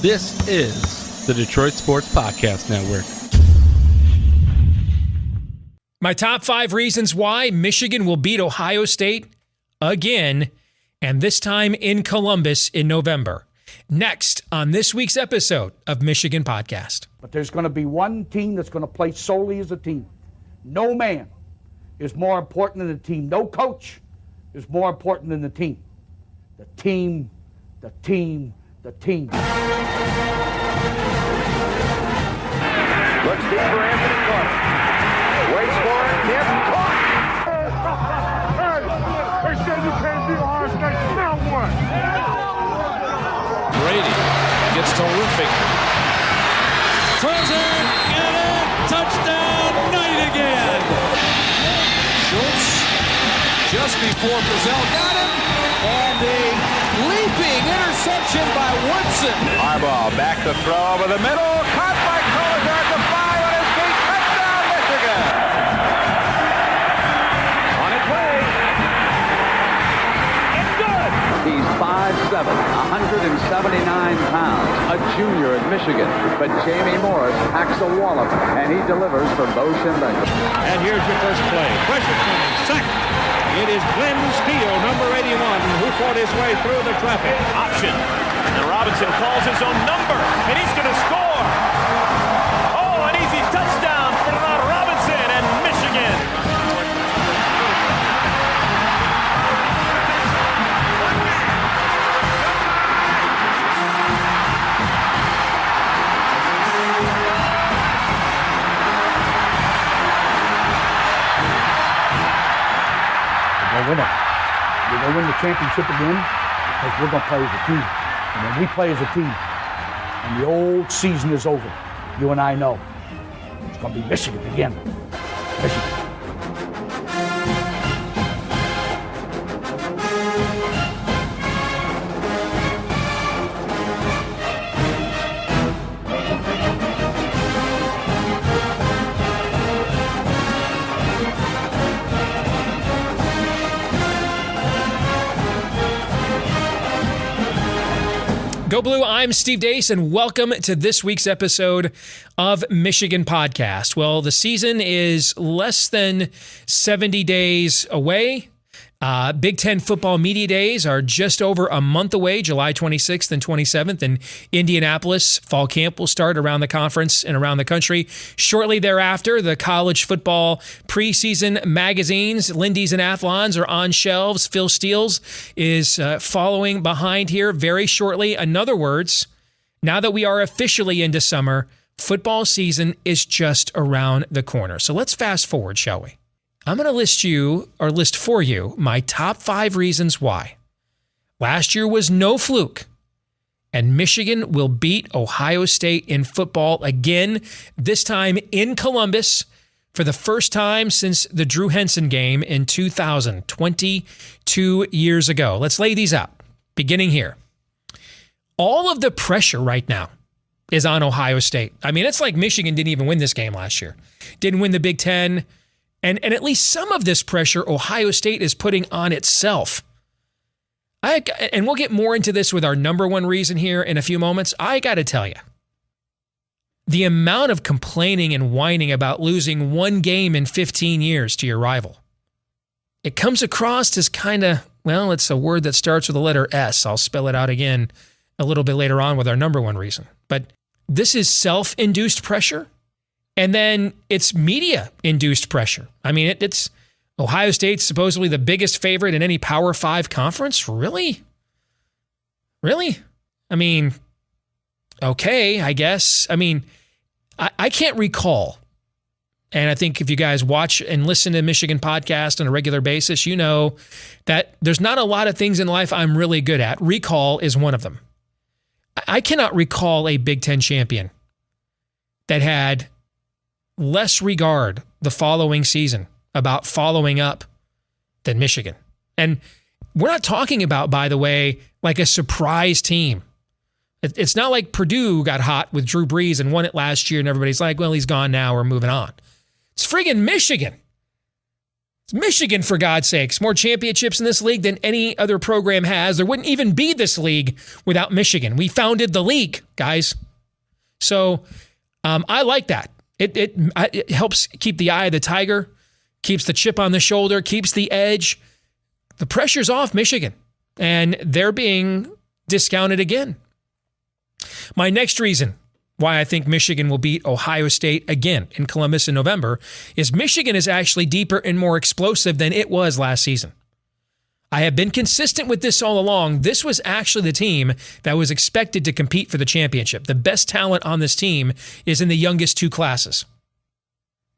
This is the Detroit Sports Podcast Network. My top 5 reasons why Michigan will beat Ohio State again, and this time in Columbus in November. Next on this week's episode of Michigan Podcast. But there's going to be one team that's going to play solely as a team. No man is more important than the team. No coach is more important than the team. The team, the team, the team. Looks deep for Anthony Carter. Waits for it. Kip caught. They said you can't beat Ohio State. Now what? Brady gets to roofing. Throws it. Get it. Touchdown. Knight again. Schultz just before Brazil got him. And a leaping interception by Woodson. Harbaugh back to throw over the middle. Caught by Collier at the 5 on his feet. Touchdown, Michigan. On its way. It's good. He's 5'7", 179 pounds, a junior at Michigan. But Jamie Morris packs a wallop, and he delivers for Bo Schembechler. And here's your first play. Pressure coming. Sack. It is Glenn Steele, number 81, who fought his way through the traffic. Option. And Robinson calls his own number, and he's going to score. Oh, an easy touchdown for Robinson and Michigan. We're going to win the championship again because we're going to play as a team. And when we play as a team and the old season is over, you and I know it's going to be Michigan again. Michigan. Go Blue, I'm Steve Deace, and welcome to this week's episode of Michigan Podcast. Well, the season is less than 70 days away. Big Ten football media days are just over a month away, July 26th and 27th in Indianapolis. Fall camp will start around the conference and around the country. Shortly thereafter, the college football preseason magazines, Lindy's and Athlon's, are on shelves. Phil Steele's is following behind here very shortly. In other words, now that we are officially into summer, football season is just around the corner. So let's fast forward, shall we? I'm going to list for you my top 5 reasons why. Last year was no fluke, and Michigan will beat Ohio State in football again, this time in Columbus for the first time since the Drew Henson game in 2000, 22 years ago. Let's lay these out, beginning here. All of the pressure right now is on Ohio State. I mean, it's like Michigan didn't even win this game last year. Didn't win the Big Ten. And at least some of this pressure Ohio State is putting on itself. And we'll get more into this with our number one reason here in a few moments. I got to tell you, the amount of complaining and whining about losing one game in 15 years to your rival, it comes across as kind of, well, it's a word that starts with the letter S. I'll spell it out again a little bit later on with our number one reason. But this is self-induced pressure. And then it's media-induced pressure. I mean, it's Ohio State's supposedly the biggest favorite in any Power 5 conference. Really? Really? I mean, okay, I guess. I mean, I can't recall. And I think if you guys watch and listen to Michigan Podcast on a regular basis, you know that there's not a lot of things in life I'm really good at. Recall is one of them. I cannot recall a Big Ten champion that had less regard the following season about following up than Michigan. And we're not talking about, by the way, like a surprise team. It's not like Purdue got hot with Drew Brees and won it last year and everybody's like, well, he's gone now, we're moving on. It's friggin' Michigan. It's Michigan, for God's sakes. More championships in this league than any other program has. There wouldn't even be this league without Michigan. We founded the league, guys. So I like that. It helps keep the eye of the tiger, keeps the chip on the shoulder, keeps the edge. The pressure's off Michigan, and they're being discounted again. My next reason why I think Michigan will beat Ohio State again in Columbus in November is Michigan is actually deeper and more explosive than it was last season. I have been consistent with this all along. This was actually the team that was expected to compete for the championship. The best talent on this team is in the youngest two classes.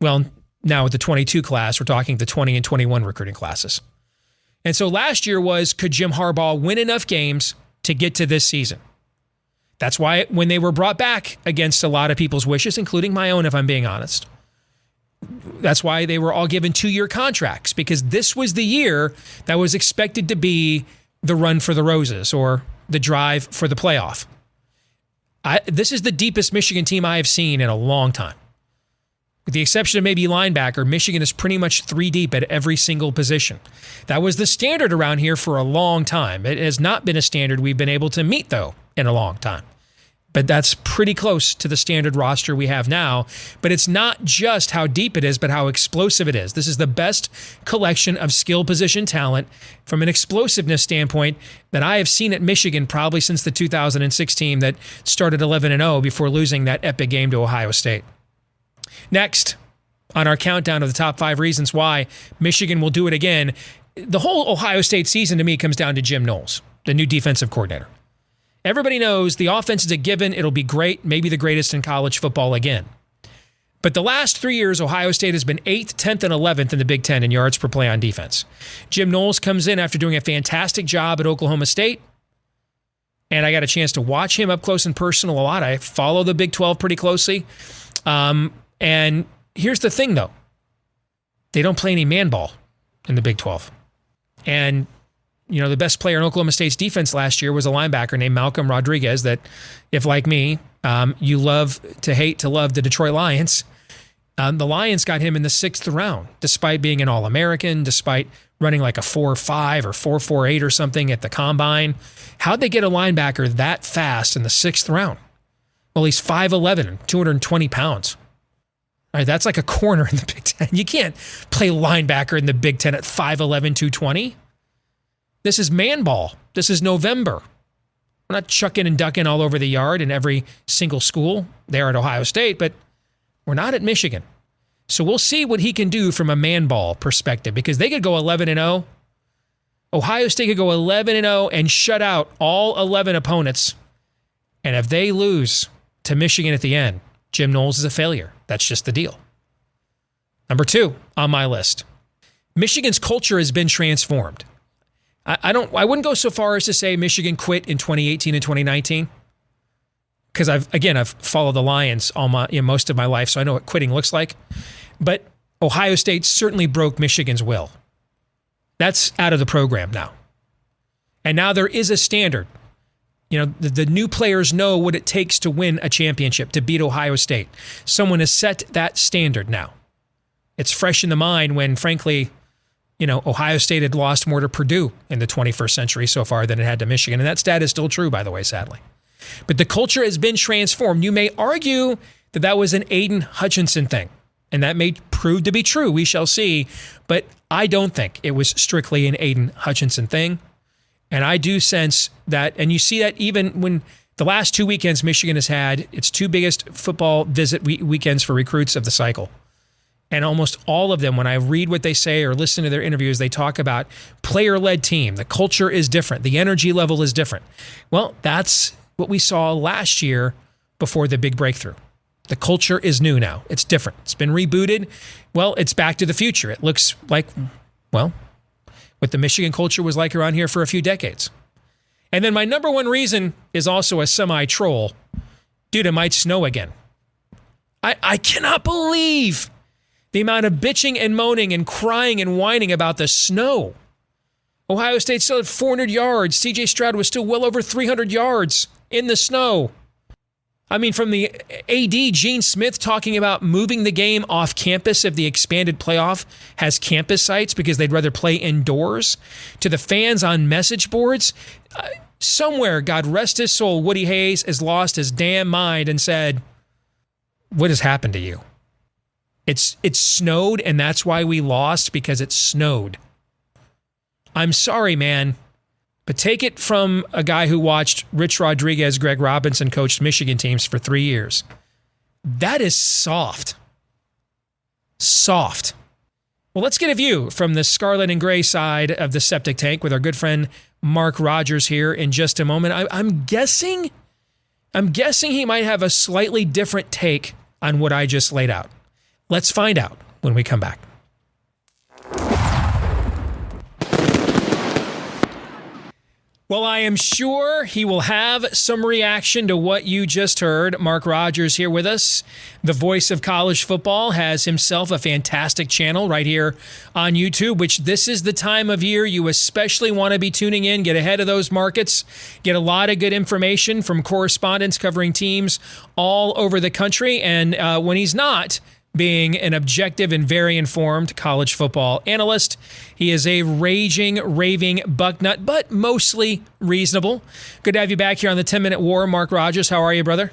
Well, now with the 22 class, we're talking the 20 and 21 recruiting classes. And so last year was, could Jim Harbaugh win enough games to get to this season? That's why when they were brought back against a lot of people's wishes, including my own, if I'm being honest, that's why they were all given 2-year contracts, because this was the year that was expected to be the run for the roses or the drive for the playoff. This is the deepest Michigan team I have seen in a long time. With the exception of maybe linebacker, Michigan is pretty much 3 deep at every single position. That was the standard around here for a long time. It has not been a standard we've been able to meet, though, in a long time. But that's pretty close to the standard roster we have now. But it's not just how deep it is, but how explosive it is. This is the best collection of skill position talent from an explosiveness standpoint that I have seen at Michigan probably since the 2006 team that started 11-0 before losing that epic game to Ohio State. Next, on our countdown of the top 5 reasons why Michigan will do it again, the whole Ohio State season to me comes down to Jim Knowles, the new defensive coordinator. Everybody knows the offense is a given. It'll be great, maybe the greatest in college football again. But the last 3 years, Ohio State has been 8th, 10th, and 11th in the Big Ten in yards per play on defense. Jim Knowles comes in after doing a fantastic job at Oklahoma State, and I got a chance to watch him up close and personal a lot. I follow the Big 12 pretty closely. And here's the thing, though. They don't play any man ball in the Big 12. And you know, the best player in Oklahoma State's defense last year was a linebacker named Malcolm Rodriguez that, if like me, you love to hate to love the Detroit Lions, the Lions got him in the 6th round, despite being an All-American, despite running like a 4.5 or 4.48 or something at the combine. How'd they get a linebacker that fast in the 6th round? Well, he's 5'11", and 220 pounds. All right, that's like a corner in the Big Ten. You can't play linebacker in the Big Ten at 5'11", 220. This is man ball. This is November. We're not chucking and ducking all over the yard in every single school there at Ohio State, but we're not at Michigan. So we'll see what he can do from a man ball perspective, because they could go 11-0. Ohio State could go 11-0 and shut out all 11 opponents. And if they lose to Michigan at the end, Jim Knowles is a failure. That's just the deal. Number 2 on my list. Michigan's culture has been transformed. I wouldn't go so far as to say Michigan quit in 2018 and 2019, because I've followed the Lions most of my life, so I know what quitting looks like. But Ohio State certainly broke Michigan's will. That's out of the program now. And now there is a standard. You know, the new players know what it takes to win a championship, to beat Ohio State. Someone has set that standard now. It's fresh in the mind when, frankly, you know, Ohio State had lost more to Purdue in the 21st century so far than it had to Michigan. And that stat is still true, by the way, sadly. But the culture has been transformed. You may argue that that was an Aiden Hutchinson thing, and that may prove to be true. We shall see. But I don't think it was strictly an Aiden Hutchinson thing. And I do sense that, and you see that even when the last 2 weekends Michigan has had its 2 biggest football visit weekends for recruits of the cycle. And almost all of them, when I read what they say or listen to their interviews, they talk about player-led team. The culture is different. The energy level is different. Well, that's what we saw last year before the big breakthrough. The culture is new now. It's different. It's been rebooted. Well, it's back to the future. It looks like, well, what the Michigan culture was like around here for a few decades. And then my number 1 reason is also a semi-troll. Dude, it might snow again. I cannot believe the amount of bitching and moaning and crying and whining about the snow. Ohio State still had 400 yards. C.J. Stroud was still well over 300 yards in the snow. I mean, from the AD, Gene Smith, talking about moving the game off campus if the expanded playoff has campus sites because they'd rather play indoors, to the fans on message boards. Somewhere, God rest his soul, Woody Hayes has lost his damn mind and said, what has happened to you? It's snowed, and that's why we lost, because it snowed. I'm sorry, man. But take it from a guy who watched Rich Rodriguez, Greg Robinson coached Michigan teams for 3 years. That is soft. Soft. Well, let's get a view from the scarlet and gray side of the septic tank with our good friend Mark Rogers here in just a moment. I'm guessing he might have a slightly different take on what I just laid out. Let's find out when we come back. Well, I am sure he will have some reaction to what you just heard. Mark Rogers here with us. The voice of college football has himself a fantastic channel right here on YouTube, which this is the time of year you especially want to be tuning in, get ahead of those markets, get a lot of good information from correspondents covering teams all over the country. And when he's not being an objective and very informed college football analyst, he is a raging, raving bucknut, but mostly reasonable. Good to have you back here on the 10-Minute War. Mark Rogers, how are you, brother?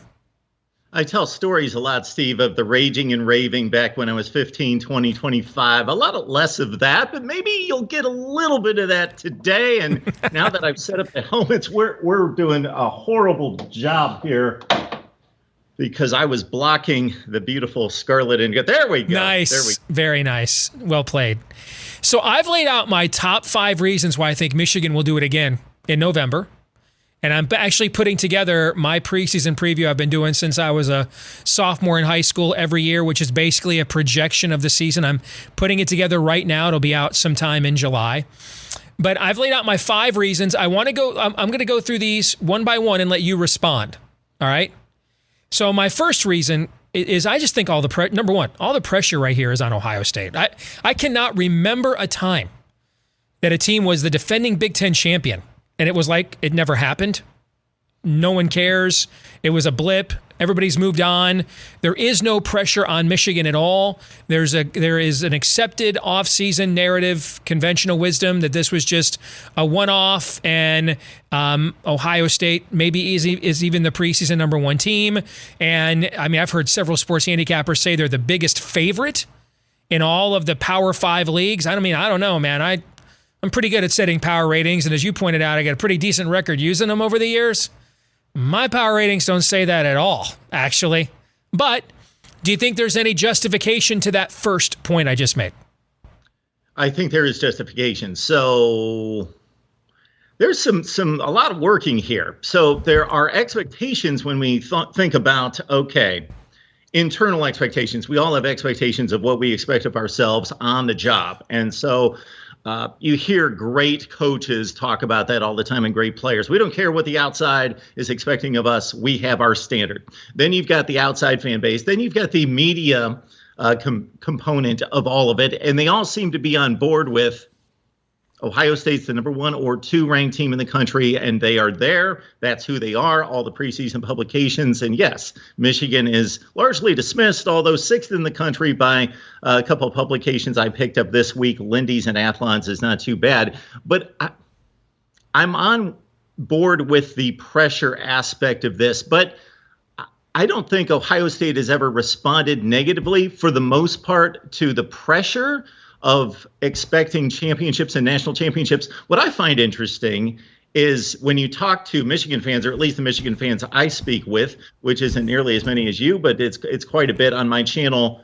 I tell stories a lot, Steve, of the raging and raving back when I was 15, 20, 25. A lot less of that, but maybe you'll get a little bit of that today. And now that I've set up the helmets, we're doing a horrible job here, because I was blocking the beautiful scarlet and there we go. Nice. Very nice. Well played. So I've laid out my top 5 reasons why I think Michigan will do it again in November. And I'm actually putting together my preseason preview I've been doing since I was a sophomore in high school every year, which is basically a projection of the season. I'm putting it together right now. It'll be out sometime in July. But I've laid out my 5 reasons. I'm going to go through these one by one and let you respond. All right? So my first reason is I just think number one, all the pressure right here is on Ohio State. I cannot remember a time that a team was the defending Big Ten champion and it was like it never happened. No one cares. It was a blip. Everybody's moved on. There is no pressure on Michigan at all. There is an accepted offseason narrative, conventional wisdom that this was just a one-off, and Ohio State maybe is even the preseason number 1 team. And I mean, I've heard several sports handicappers say they're the biggest favorite in all of the Power 5 leagues. I don't know, man. I'm pretty good at setting power ratings, and as you pointed out, I got a pretty decent record using them over the years. My power ratings don't say that at all, actually. But do you think there's any justification to that first point I just made? I think there is justification. So there's a lot of working here. So there are expectations when we think about, okay, internal expectations. We all have expectations of what we expect of ourselves on the job. And so you hear great coaches talk about that all the time, and great players. We don't care what the outside is expecting of us. We have our standard. Then you've got the outside fan base. Then you've got the media component of all of it. And they all seem to be on board with Ohio State's the number 1 or 2 ranked team in the country, and they are there. That's who they are, all the preseason publications. And yes, Michigan is largely dismissed, although 6th in the country by a couple of publications I picked up this week. Lindy's and Athlon's is not too bad. But I'm on board with the pressure aspect of this, but I don't think Ohio State has ever responded negatively, for the most part, to the pressure of expecting championships and national championships. What I find interesting is when you talk to Michigan fans, or at least the Michigan fans I speak with, which isn't nearly as many as you, but it's quite a bit on my channel,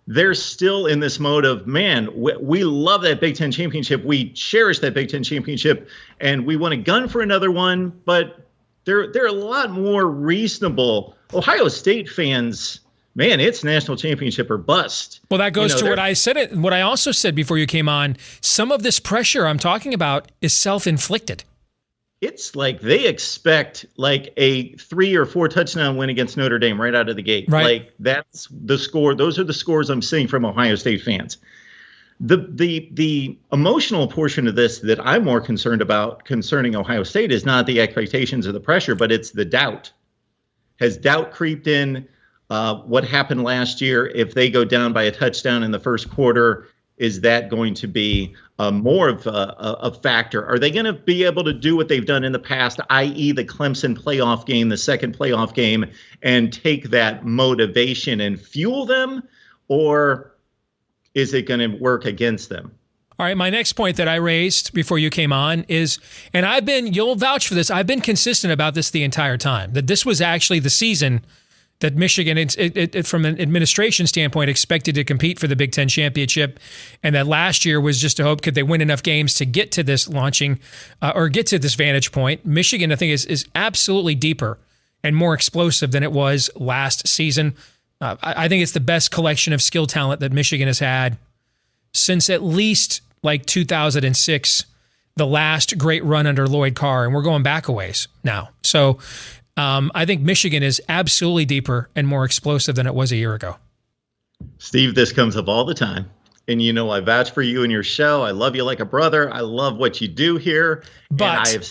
they're still in this mode of, man, we love that Big Ten championship. We cherish that Big Ten championship, and we want to gun for another one. But they're a lot more reasonable. Ohio State fans, man, it's national championship or bust. Well, that goes to what I said. What I also said before you came on. Some of this pressure I'm talking about is self-inflicted. It's like they expect like a 3 or 4 touchdown win against Notre Dame right out of the gate. Right. Like that's the score. Those are the scores I'm seeing from Ohio State fans. The emotional portion of this that I'm more concerned about concerning Ohio State is not the expectations or the pressure, but it's the doubt. Has doubt creeped in? What happened last year? If they go down by a touchdown in the first quarter, is that going to be more of a factor? Are they going to be able to do what they've done in the past, i.e. the Clemson playoff game, the second playoff game, and take that motivation and fuel them? Or is it going to work against them? All right, my next point that I raised before you came on is, and you'll vouch for this, I've been consistent about this the entire time, that this was actually the season that Michigan, from an administration standpoint, expected to compete for the Big Ten championship, and that last year was just a hope, could they win enough games to get to this launching or get to this vantage point. Michigan, I think, is absolutely deeper and more explosive than it was last season. I think it's the best collection of skill talent that Michigan has had since at least like 2006, the last great run under Lloyd Carr, and we're going back a ways now. So I think Michigan is absolutely deeper and more explosive than it was a year ago. Steve, this comes up all the time. And I vouch for you and your show. I love you like a brother. I love what you do here. But and I have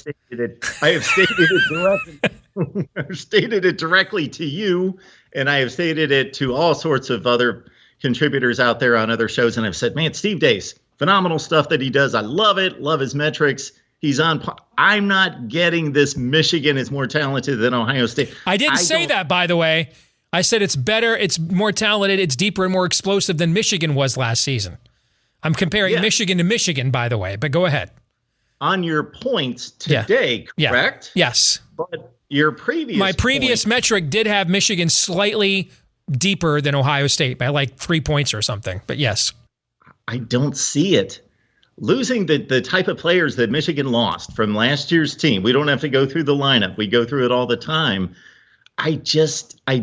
stated it directly to you, and I have stated it to all sorts of other contributors out there on other shows. And I've said, man, Steve Deace, phenomenal stuff that he does. I love it. Love his metrics. He's on. I'm not getting this. Michigan is more talented than Ohio State. I didn't say that, by the way. I said it's better, it's more talented, it's deeper and more explosive than Michigan was last season. I'm comparing Michigan to Michigan, by the way, but go ahead. On your points today, correct? Yeah. Yes. But your My previous metric did have Michigan slightly deeper than Ohio State by like 3 points or something, but yes. I don't see it. Losing the type of players that Michigan lost from last year's team, we don't have to go through the lineup. We go through it all the time. I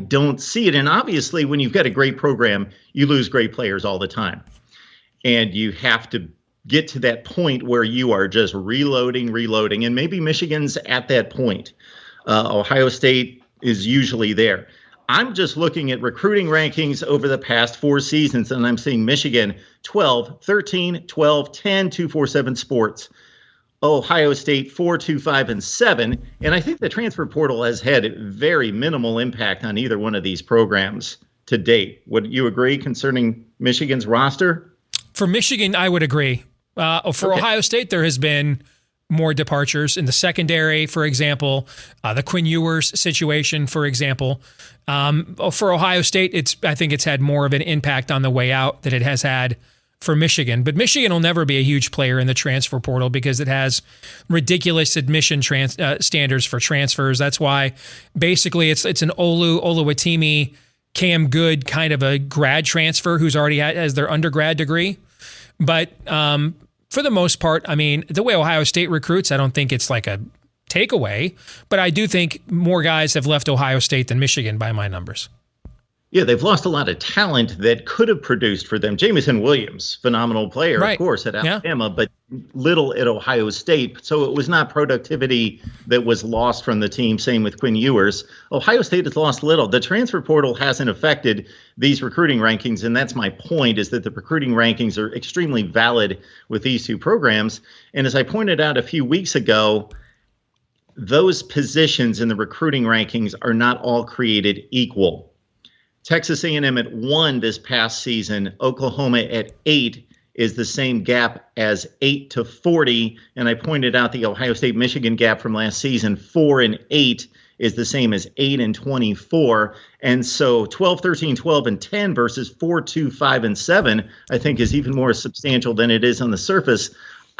don't see it. And obviously, when you've got a great program, you lose great players all the time. And you have to get to that point where you are just reloading. And maybe Michigan's at that point. Ohio State is usually there. I'm just looking at recruiting rankings over the past 4 seasons, and I'm seeing Michigan 12, 13, 12, 10, 247 Sports. Ohio State 4, 2, 5, and 7. And I think the transfer portal has had very minimal impact on either one of these programs to date. Would you agree concerning Michigan's roster? For Michigan, I would agree. For Ohio State, there has been more departures in the secondary, for example, the Quinn Ewers situation, for example. For Ohio State, I think it's had more of an impact on the way out than it has had for Michigan. But Michigan will never be a huge player in the transfer portal because it has ridiculous admission standards for transfers. That's why basically it's an Oluwatimi, Cam Good kind of a grad transfer who's already has their undergrad degree. But for the most part, I mean, the way Ohio State recruits, I don't think it's like a takeaway, but I do think more guys have left Ohio State than Michigan by my numbers. Yeah, they've lost a lot of talent that could have produced for them. Jamison Williams, phenomenal player, of course, at Alabama, but little at Ohio State. So it was not productivity that was lost from the team. Same with Quinn Ewers. Ohio State has lost little. The transfer portal hasn't affected these recruiting rankings, and that's my point, is that the recruiting rankings are extremely valid with these two programs. And as I pointed out a few weeks ago, those positions in the recruiting rankings are not all created equal. Texas A&M at 1 this past season, Oklahoma at 8 is the same gap as 8 to 40. And I pointed out the Ohio State-Michigan gap from last season, 4 and 8 is the same as 8 and 24. And so 12, 13, 12, and 10 versus 4, 2, 5, and 7, I think is even more substantial than it is on the surface.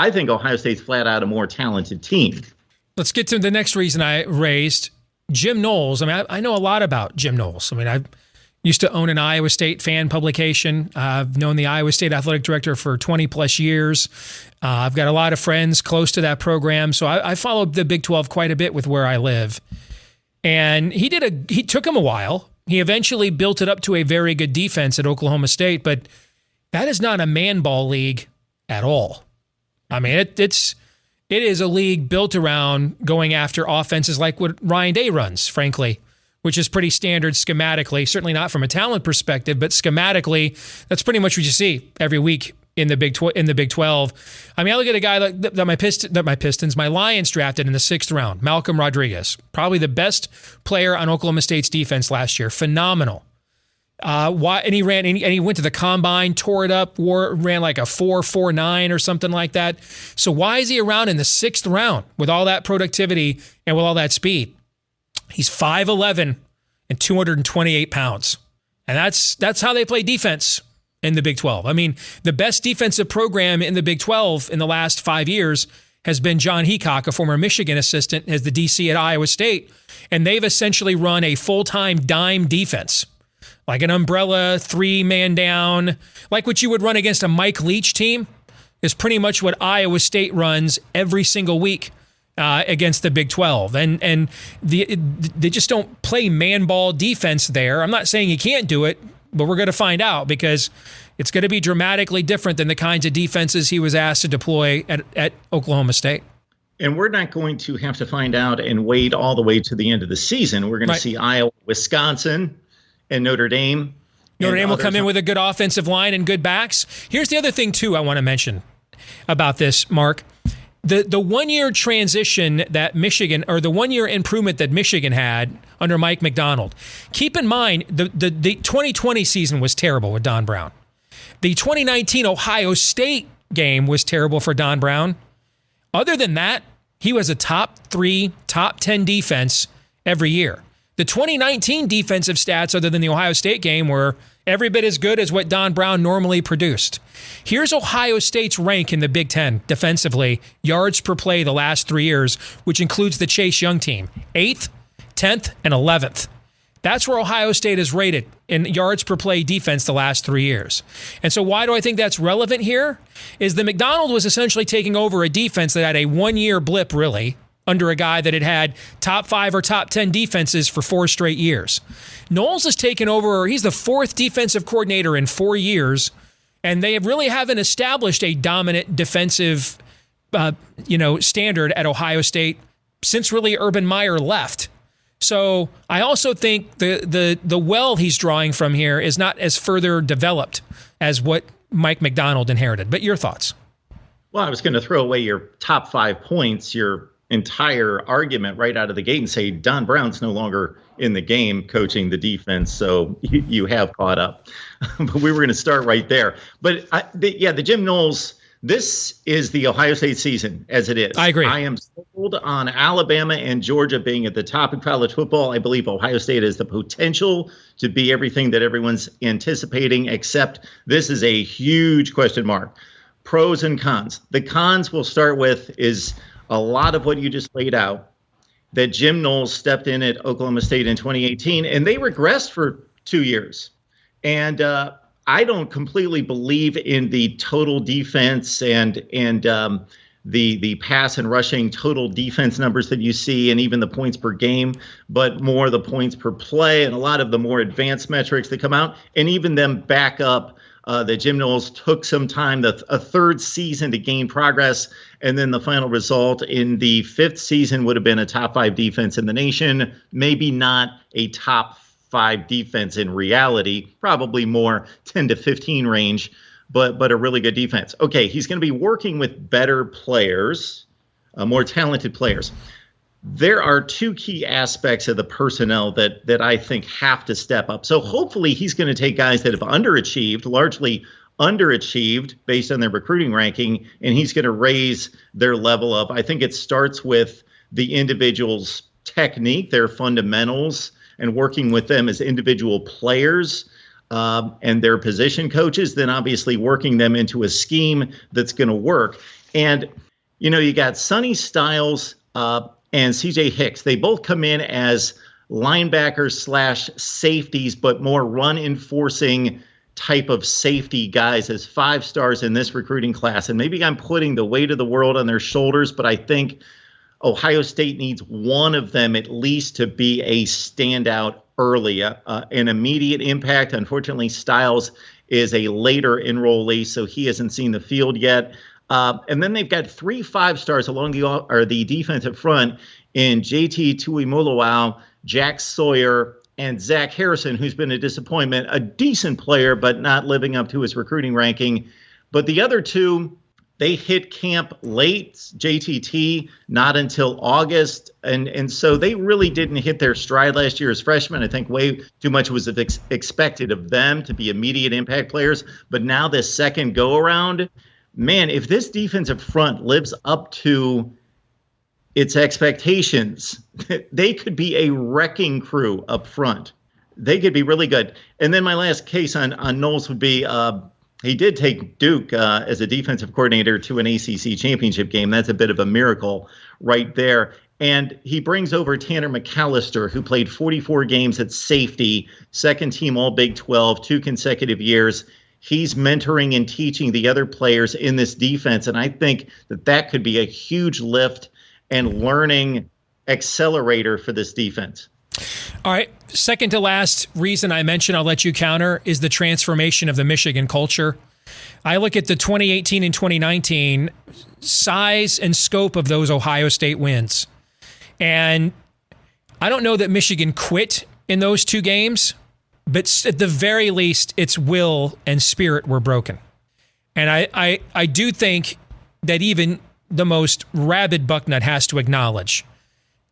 I think Ohio State's flat out a more talented team. Let's get to the next reason I raised. Jim Knowles. I mean, I know a lot about Jim Knowles. I mean, I used to own an Iowa State fan publication. I've known the Iowa State athletic director for 20 plus years. I've got a lot of friends close to that program. So I followed the Big 12 quite a bit with where I live. And he took him a while. He eventually built it up to a very good defense at Oklahoma State, but that is not a man ball league at all. I mean, it is a league built around going after offenses like what Ryan Day runs, frankly, which is pretty standard schematically, certainly not from a talent perspective, but schematically, that's pretty much what you see every week in the Big 12. I mean, I look at a guy like my Lions drafted in the 6th round, Malcolm Rodriguez, probably the best player on Oklahoma State's defense last year. Phenomenal. And he went to the combine, tore it up, ran like a 4.49 or something like that. So why is he around in the 6th round with all that productivity and with all that speed? He's 5'11 and 228 pounds. And that's how they play defense in the Big 12. I mean, the best defensive program in the Big 12 in the last 5 years has been John Heacock, a former Michigan assistant, as the DC at Iowa State. And they've essentially run a full-time dime defense, like an umbrella, 3-man down, like what you would run against a Mike Leach team, is pretty much what Iowa State runs every single week against the Big 12. And they just don't play man-ball defense there. I'm not saying you can't do it, but we're going to find out, because it's going to be dramatically different than the kinds of defenses he was asked to deploy at Oklahoma State. And we're not going to have to find out and wait all the way to the end of the season. We're going to see Iowa, Wisconsin, and Notre Dame. Notre Dame will come in with a good offensive line and good backs. Here's the other thing, too, I want to mention about this, Mark. The 1 year transition that Michigan, or the 1 year improvement that Michigan had under Mike McDonald. Keep in mind, the 2020 season was terrible with Don Brown. The 2019 Ohio State game was terrible for Don Brown. Other than that, he was a top 3, top 10 defense every year. The 2019 defensive stats, other than the Ohio State game, were every bit as good as what Don Brown normally produced. Here's Ohio State's rank in the Big Ten defensively, yards per play the last 3 years, which includes the Chase Young team, 8th, 10th, and 11th. That's where Ohio State is rated in yards per play defense the last 3 years. And so why do I think that's relevant here? Is that McDonald was essentially taking over a defense that had a 1 year blip, really, under a guy that had top 5 or top 10 defenses for 4 straight years. Knowles has taken over, he's the 4th defensive coordinator in 4 years, and they really haven't established a dominant defensive standard at Ohio State since really Urban Meyer left. So I also think the well he's drawing from here is not as further developed as what Mike McDonald inherited. But your thoughts? Well, I was going to throw away your top 5 points, your entire argument right out of the gate, and say Don Brown's no longer in the game coaching the defense, so you have caught up. But we were going to start right there. But the Jim Knowles, this is the Ohio State season as it is. I agree. I am sold on Alabama and Georgia being at the top of college football. I believe Ohio State has the potential to be everything that everyone's anticipating, except this is a huge question mark. Pros and cons. The cons we'll start with is a lot of what you just laid out, that Jim Knowles stepped in at Oklahoma State in 2018, and they regressed for 2 years. And I don't completely believe in the total defense and the pass and rushing total defense numbers that you see, and even the points per game, but more the points per play and a lot of the more advanced metrics that come out, and even them back up that Jim Knowles took some time, a 3rd season to gain progress, and then the final result in the 5th season would have been a top 5 defense in the nation, maybe not a top 5 defense in reality, probably more 10 to 15 range, but a really good defense. Okay, he's going to be working with better players, more talented players. There are 2 key aspects of the personnel that I think have to step up. So hopefully he's going to take guys that have largely underachieved based on their recruiting ranking, and he's going to raise their level up. I think it starts with the individual's technique, their fundamentals, and working with them as individual players and their position coaches, then obviously working them into a scheme that's going to work. And, you got Sonny Styles and CJ Hicks. They both come in as linebackers / safeties, but more run enforcing type of safety guys as 5 stars in this recruiting class. And maybe I'm putting the weight of the world on their shoulders, but I think Ohio State needs one of them at least to be a standout early, an immediate impact. Unfortunately, Styles is a later enrollee, so he hasn't seen the field yet. And then they've got 3 5-stars along the defensive front in JT Tuimoloau, Jack Sawyer, and Zach Harrison, who's been a disappointment, a decent player, but not living up to his recruiting ranking. But the other two, they hit camp late, JTT, not until August. And so they really didn't hit their stride last year as freshmen. I think way too much was expected of them to be immediate impact players. But now this second go around, man, if this defensive front lives up to its expectations, they could be a wrecking crew up front. They could be really good. And then my last case on Knowles would be he did take Duke as a defensive coordinator to an ACC championship game. That's a bit of a miracle right there. And he brings over Tanner McAllister, who played 44 games at safety, second team All Big 12, 2 consecutive years. He's mentoring and teaching the other players in this defense. And I think that could be a huge lift and learning accelerator for this defense. All right. Second to last reason I mentioned, I'll let you counter, is the transformation of the Michigan culture. I look at the 2018 and 2019 size and scope of those Ohio State wins. And I don't know that Michigan quit in those 2 games, but at the very least, its will and spirit were broken. And I do think that even the most rabid bucknut has to acknowledge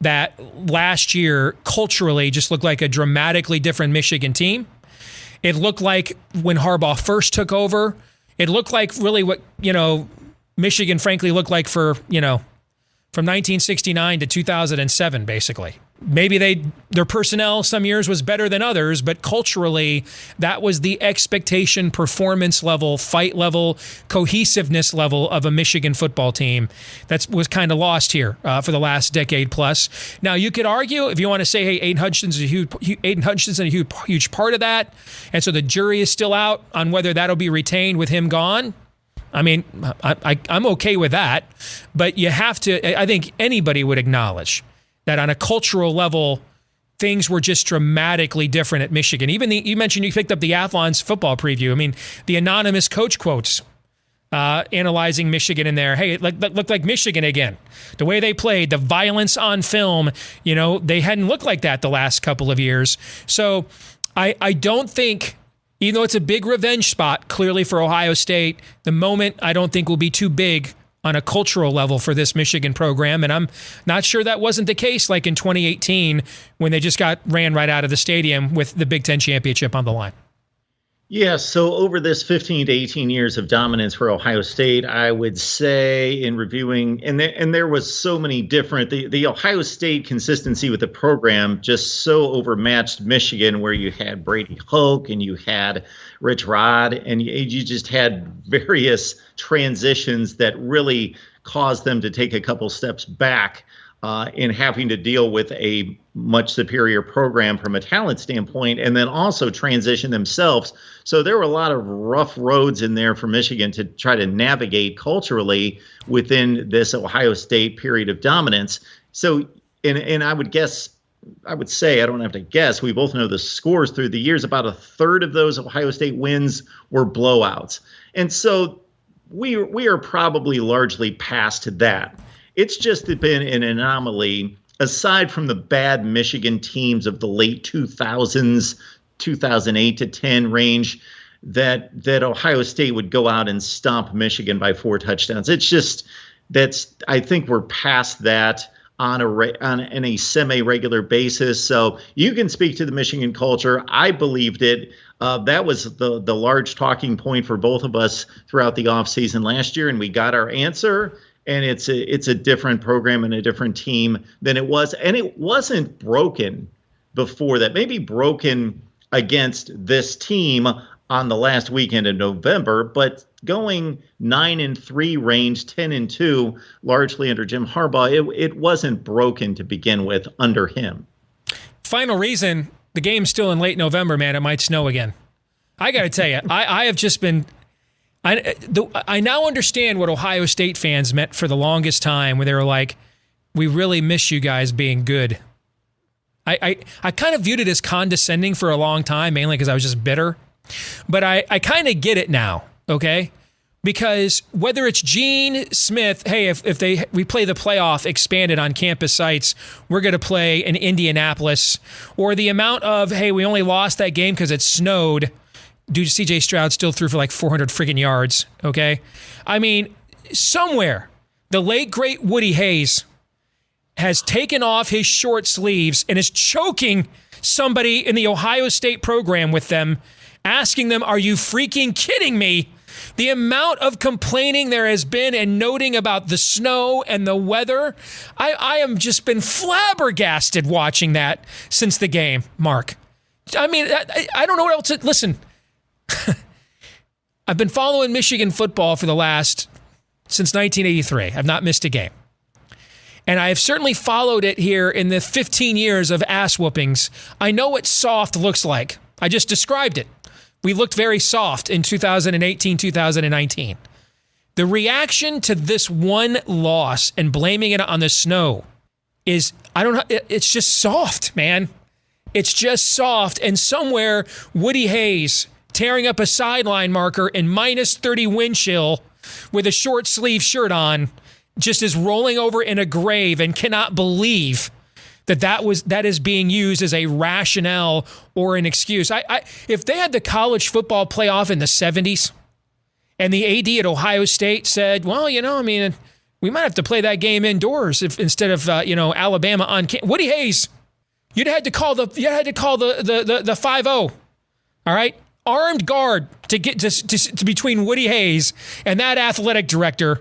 that last year culturally just looked like a dramatically different Michigan team. It looked like when Harbaugh first took over, it looked like really what, Michigan frankly looked like for, from 1969 to 2007, basically. Maybe their personnel some years was better than others, but culturally, that was the expectation, performance level, fight level, cohesiveness level of a Michigan football team that was kind of lost here for the last decade plus. Now, you could argue, if you want to say, hey, Aiden Hutchinson's a huge part of that, and so the jury is still out on whether that'll be retained with him gone. I mean, I'm okay with that, but you have to, I think anybody would acknowledge that on a cultural level, things were just dramatically different at Michigan. Even you mentioned you picked up the Athlon's football preview. I mean, the anonymous coach quotes analyzing Michigan in there. Hey, it looked like Michigan again. The way they played, the violence on film, they hadn't looked like that the last couple of years. So I don't think, even though it's a big revenge spot, clearly for Ohio State, the moment I don't think will be too big on a cultural level for this Michigan program. And I'm not sure that wasn't the case like in 2018 when they just ran right out of the stadium with the Big Ten championship on the line. Yeah, so over this 15 to 18 years of dominance for Ohio State, I would say in reviewing, and there was so many different, the Ohio State consistency with the program just so overmatched Michigan, where you had Brady Hoke and you had Rich Rod, and you just had various transitions that really caused them to take a couple steps back in having to deal with a much superior program from a talent standpoint, and then also transition themselves. So there were a lot of rough roads in there for Michigan to try to navigate culturally within this Ohio State period of dominance. So, and I would say, I don't have to guess, we both know the scores through the years. About a third of those Ohio State wins were blowouts. And so we are probably largely past that. It's just been an anomaly, aside from the bad Michigan teams of the late 2000s, 2008 to 10 range, that Ohio State would go out and stomp Michigan by 4 touchdowns. It's just, I think we're past that on a semi-regular basis. So you can speak to the Michigan culture. I believed it. That was the large talking point for both of us throughout the offseason last year, and we got our answer. And it's a different program and a different team than it was. And it wasn't broken before that. Maybe broken against this team on the last weekend in November, but going 9-3 range, 10-2, largely under Jim Harbaugh, it wasn't broken to begin with under him. Final reason, the game's still in late November, man. It might snow again. I got to tell you, I have just been... I now understand what Ohio State fans meant for the longest time, where they were like, we really miss you guys being good. I kind of viewed it as condescending for a long time, mainly because I was just bitter. But I kind of get it now, okay? Because whether it's Gene Smith, hey, if we play the playoff expanded on campus sites, we're going to play in Indianapolis, or the amount of, hey, we only lost that game because it snowed, dude, C.J. Stroud still threw for like 400 friggin' yards, okay? I mean, somewhere, the late, great Woody Hayes has taken off his short sleeves and is choking somebody in the Ohio State program with them, asking them, are you freaking kidding me? The amount of complaining there has been and noting about the snow and the weather, I am just been flabbergasted watching that since the game, Mark. I mean, I don't know what else to... Listen, I've been following Michigan football since 1983. I've not missed a game. And I have certainly followed it here in the 15 years of ass whoopings. I know what soft looks like. I just described it. We looked very soft in 2018, 2019. The reaction to this one loss and blaming it on the snow is, it's just soft, man. It's just soft. And somewhere, Woody Hayes tearing up a sideline marker in minus 30 wind chill with a short sleeve shirt on just is rolling over in a grave and cannot believe that is being used as a rationale or an excuse. If they had the college football playoff in the 70s and the AD at Ohio State said, well, we might have to play that game indoors instead of Alabama on campus. Woody Hayes, you had to call the 5-0. All right, armed guard to get to between Woody Hayes and that athletic director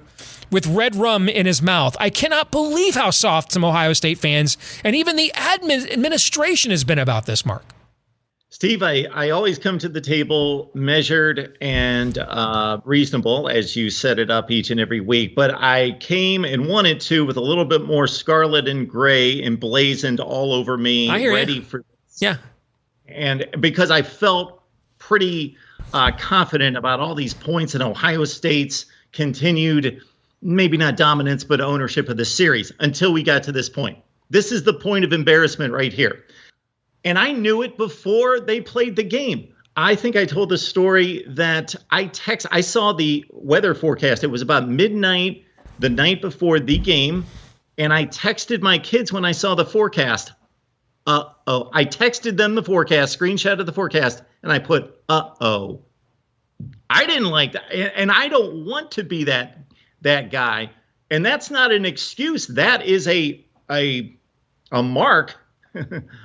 with red rum in his mouth. I cannot believe how soft some Ohio State fans and even the administration has been about this, Mark. Steve, I always come to the table measured and reasonable, as you set it up each and every week. But I came and wanted to with a little bit more scarlet and gray emblazoned all over me, ready for this. Yeah. And because I felt pretty confident about all these points in Ohio State's continued, maybe not dominance, but ownership of the series until we got to this point. This is the point of embarrassment right here. And I knew it before they played the game. I think I told the story that I saw the weather forecast. It was about midnight the night before the game. And I texted my kids when I saw the forecast. I texted them the forecast, screenshot of the forecast, and I put, I didn't like that. And I don't want to be that guy. And that's not an excuse. That is a mark,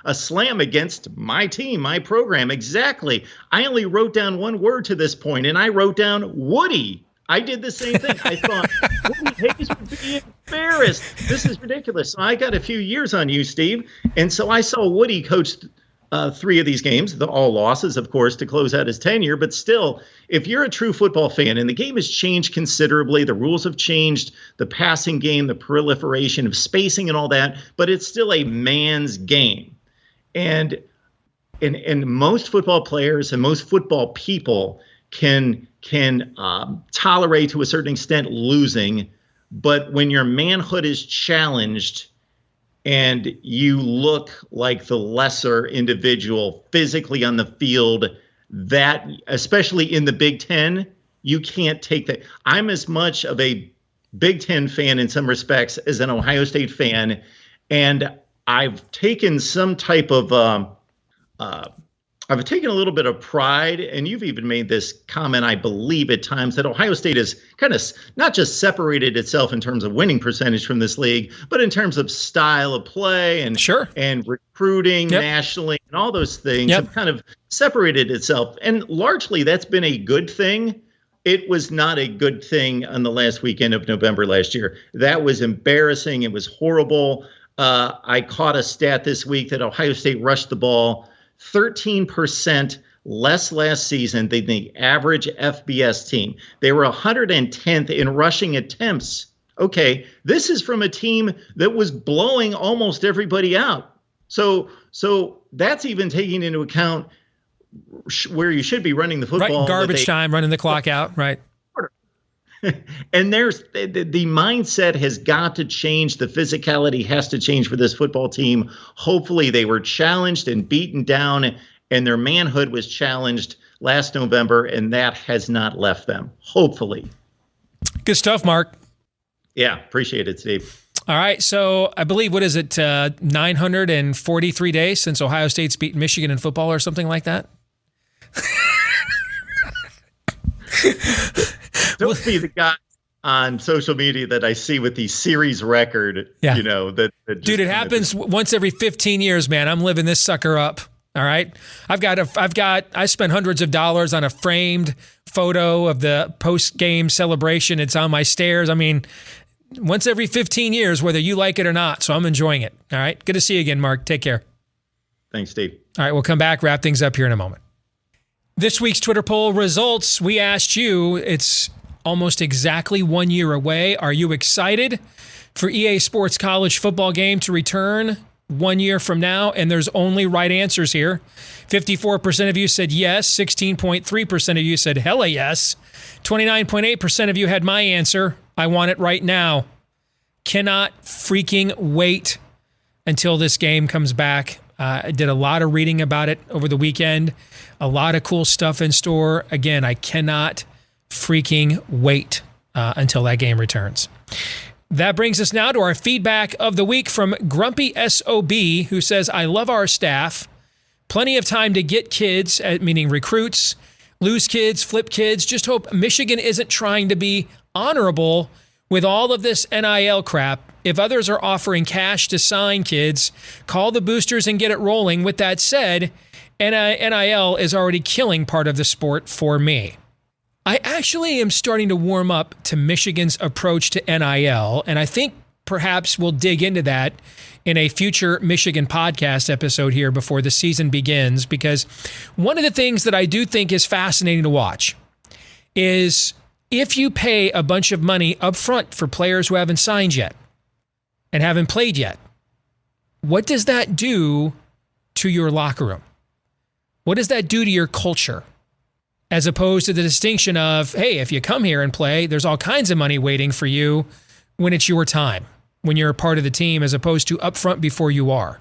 a slam against my team, my program. Exactly. I only wrote down one word to this point, and I wrote down Woody. I did the same thing. I thought Woody Hayes would be embarrassed. This is ridiculous. So I got a few years on you, Steve. And so I saw Woody coach 3 of these games, all losses, of course, to close out his tenure. But still, if you're a true football fan, and the game has changed considerably, the rules have changed, the passing game, the proliferation of spacing and all that, but it's still a man's game. And most football players and most football people can tolerate to a certain extent losing, but when your manhood is challenged and you look like the lesser individual physically on the field, that, especially in the Big Ten, you can't take that. I'm as much of a Big Ten fan in some respects as an Ohio State fan, and I've taken some type of I've taken a little bit of pride, and you've even made this comment, I believe, at times, that Ohio State has kind of not just separated itself in terms of winning percentage from this league, but in terms of style of play and recruiting nationally and all those things have kind of separated itself. And largely that's been a good thing. It was not a good thing on the last weekend of November last year. That was embarrassing. It was horrible. I caught a stat this week that Ohio State rushed the ball 13% less last season than the average FBS team. They were 110th in rushing attempts. Okay, this is from a team that was blowing almost everybody out. So that's even taking into account where you should be running the football. Right, garbage time, running the clock out, right. And there's the mindset has got to change. The physicality has to change for this football team. Hopefully they were challenged and beaten down, and their manhood was challenged last November, and that has not left them. Hopefully. Good stuff, Mark. Yeah, appreciate it, Steve. All right, so I believe, 943 days since Ohio State's beaten Michigan in football or something like that? Don't be the guy on social media that I see with the series record, that dude, it happens once every 15 years, man. I'm living this sucker up. All right. I spent hundreds of dollars on a framed photo of the post-game celebration. It's on my stairs. I mean, once every 15 years, whether you like it or not. So I'm enjoying it. All right. Good to see you again, Mark. Take care. Thanks, Steve. All right. We'll come back, wrap things up here in a moment. This week's Twitter poll results, we asked you, it's almost exactly 1 year away. Are you excited for EA Sports College football game to return 1 year from now? And there's only right answers here. 54% of you said yes. 16.3% of you said hella yes. 29.8% of you had my answer. I want it right now. Cannot freaking wait until this game comes back. I did a lot of reading about it over the weekend. A lot of cool stuff in store. Again, I cannot freaking wait until that game returns. That brings us now to our feedback of the week from Grumpy SOB, who says, I love our staff. Plenty of time to get kids, meaning recruits, lose kids, flip kids. Just hope Michigan isn't trying to be honorable with all of this NIL crap. If others are offering cash to sign kids, call the boosters and get it rolling. With that said, NIL is already killing part of the sport for me. I actually am starting to warm up to Michigan's approach to NIL, and I think perhaps we'll dig into that in a future Michigan podcast episode here before the season begins, because one of the things that I do think is fascinating to watch is if you pay a bunch of money up front for players who haven't signed yet and haven't played yet, what does that do to your locker room? What does that do to your culture? As opposed to the distinction of, hey, if you come here and play, there's all kinds of money waiting for you when it's your time, when you're a part of the team, as opposed to upfront before you are.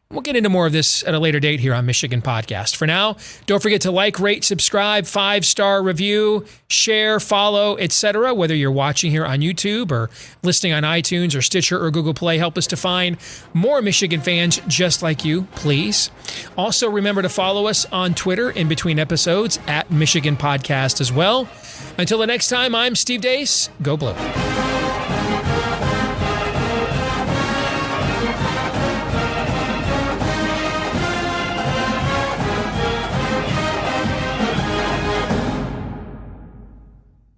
We'll get into more of this at a later date here on Michigan Podcast. For now, don't forget to like, rate, subscribe, 5-star review, share, follow, etc. Whether you're watching here on YouTube or listening on iTunes or Stitcher or Google Play, help us to find more Michigan fans just like you, please. Also, remember to follow us on Twitter in between episodes at Michigan Podcast as well. Until the next time, I'm Steve Deace. Go Blue.